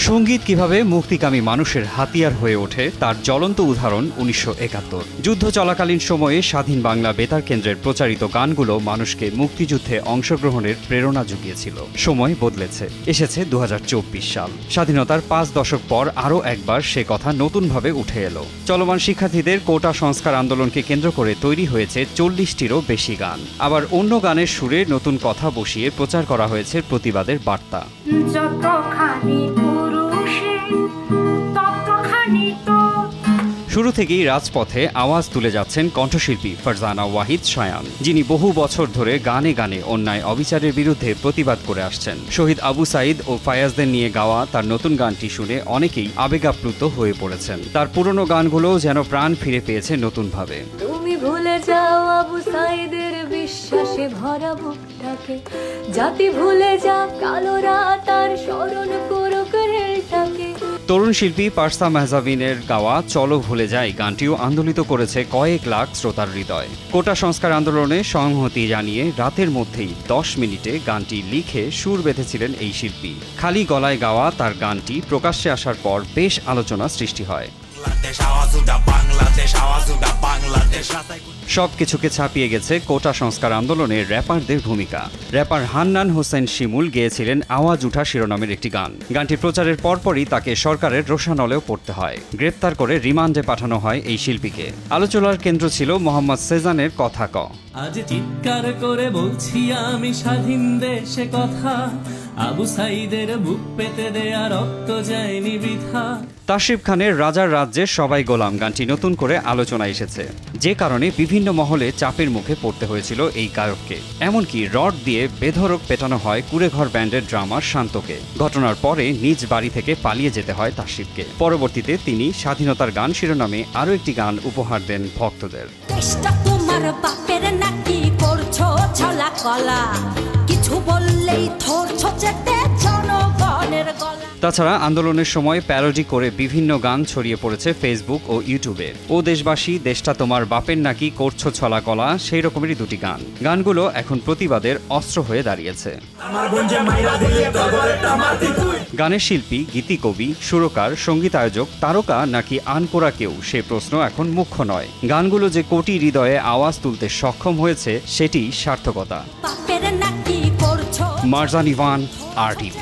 সঙ্গীত কিভাবে মুক্তিকামী মানুষের হাতিয়ার হয়ে ওঠে তার জ্বলন্ত উদাহরণ 1971। যুদ্ধ চলাকালীন সময়ে স্বাধীন বাংলা বেতার কেন্দ্রের প্রচারিত গানগুলো মানুষকে মুক্তিযুদ্ধে অংশগ্রহণের প্রেরণা জুগিয়েছিল। সময় বদলেছে, এসেছে 2024 সাল। স্বাধীনতার 5 দশক পর আরও একবার সে কথা নতুনভাবে উঠে এলো। চলমান শিক্ষার্থীদের কোটা সংস্কার আন্দোলনকে কেন্দ্র করে তৈরি হয়েছে 40টিরও বেশি গান। আবার অন্য গানের সুরে নতুন কথা বসিয়ে প্রচার করা হয়েছে প্রতিবাদের বার্তা। শুরু থেকেই রাজপথে আওয়াজ তুলে যাচ্ছেন কণ্ঠশিল্পী ফারজানা ওয়াহিদ শায়ান, যিনি বহু বছর ধরে গানে গানে অন্যায় অবিচারের বিরুদ্ধে প্রতিবাদ করে আসছেন। শহীদ আবু সাইদ ও ফায়াজদের নিয়ে গাওয়া তার নতুন গানটি শুনে অনেকেই আবেগাপ্লুত হয়ে পড়েছেন। তার পুরনো গানগুলোও যেন প্রাণ ফিরে পেয়েছে নতুনভাবে। তুমি ভুলে যাও আবু সাইদের বিশ্বাসে ভরা বুকটাকে, জাতি ভুলে যা কালো রাত আর স্মরণ করো রেলটাকে। তরুণ শিল্পী পারসা মেহজাবিনের গাওয়া চলো ভুলে যাই গানটিও আন্দোলিত করেছে কয়েক লাখ শ্রোতার হৃদয়। কোটা সংস্কার আন্দোলনে সংহতি জানিয়ে রাতের মধ্যেই 10 মিনিটে গানটি লিখে সুর বেঁধেছিলেন এই শিল্পী। খালি গলায় গাওয়া তার গানটি প্রকাশ্যে আসার পর বেশ আলোচনা সৃষ্টি হয়। সবকিছুকে ছাপিয়ে গেছে কোটা সংস্কার আন্দোলনে র্যাপারদের ভূমিকা। র্যাপার হান্নান হোসেন শিমুল গেয়েছিলেন আওয়াজ উঠা শিরোনামের একটি গান। গানটি প্রচারের পরপরই তাকে সরকারের রোষানলেও পড়তে হয়। গ্রেপ্তার করে রিমান্ডে পাঠানো হয় এই শিল্পীকে। আলোচনার কেন্দ্র ছিল মোহাম্মদ সেজানের কথা ক। আজ চিৎকার করে বলছি আমি স্বাধীন দেশে কথা, আবু সাইদের বুক পেতে দেয়া রক্ত যায়নি বৃথা। তাশরিফ খানের রাজার রাজ্যে সবাই গোলাম গানটি নতুন করে আলোচনায় এসেছে, যে কারণে বিভিন্ন মহলে চাপের মুখে পড়তে হয়েছিল এই গায়ককে। এমনকি রড দিয়ে বেধড়ক পেটানো হয় কুড়েঘর ব্যান্ডের ড্রামার শান্তকে। ঘটনার পরে নিজ বাড়ি থেকে পালিয়ে যেতে হয় তাশরিফকে। পরবর্তীতে তিনি স্বাধীনতার গান শিরোনামে আরও একটি গান উপহার দেন ভক্তদের। তাছাড়া আন্দোলনের সময় প্যারোডি করে বিভিন্ন গান ছড়িয়ে পড়েছে ফেসবুক ও ইউটিউবে। ও দেশবাসী, দেশটা তোমার বাপের নাকি, করছো ছলা কলা, সেই রকমেরই দুটি গান। গানগুলো এখন প্রতিবাদের অস্ত্র হয়ে দাঁড়িয়েছে। গানের শিল্পী, গীতিকবি, সুরকার, সঙ্গীতায়োজক, তারকা নাকি আনকোরা কেউ, সে প্রশ্ন এখন মুখ্য নয়। গানগুলো যে কোটি হৃদয়ে আওয়াজ তুলতে সক্ষম হয়েছে সেটি সার্থকতা। মারজান ইভান, RTV।